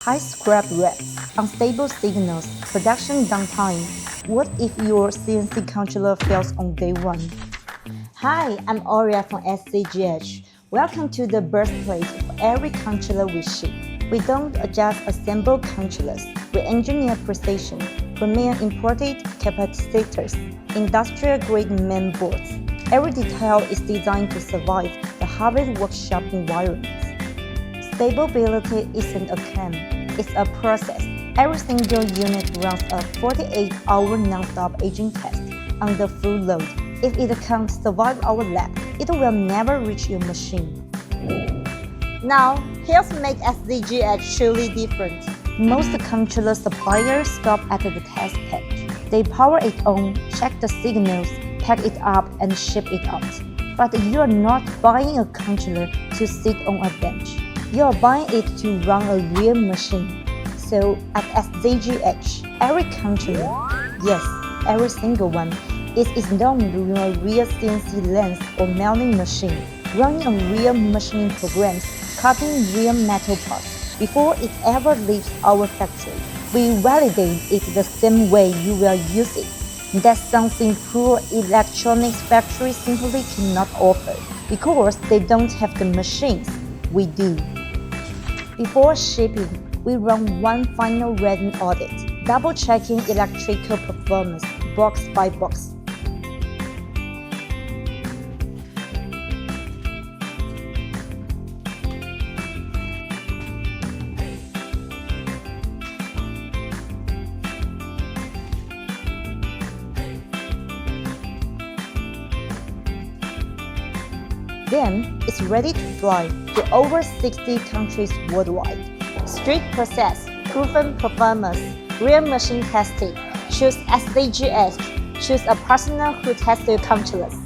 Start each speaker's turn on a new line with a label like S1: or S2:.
S1: high scrap rates, unstable signals, production downtime. What if your CNC controller fails on day one? Hi, I'm Aurea from SZGH. Welcome to the birthplace of every controller we ship. We don't just assemble controllers, we engineer precision, premier imported capacitors, industrial-grade main boards. Every detail is designed to survive the Harvard workshop environment. Stability isn't a claim, it's a process. Every single unit runs a 48-hour non-stop aging test under full load. If it can't survive our lab, it will never reach your machine. Now, here's make SZGH truly different. Most controller suppliers stop at the test page. They power it on, check the signals, pack it up, and ship it out. But you're not buying a controller to sit on a bench. You're buying it to run a real machine. So at SZGH, every controller, yes, every single one, is known to run a real CNC lens or milling machine, running a real machining programs, cutting real metal parts before it ever leaves our factory. We validate it the same way you will use it. That's something poor electronics factories simply cannot offer because they don't have the machines. We do. Before shipping, we run one final reading audit, double-checking electrical performance box by box. Then, it's ready to fly to over 60 countries worldwide. Strict process, proven performance, real machine testing. Choose SZGH. Choose a partner who tests your controllers.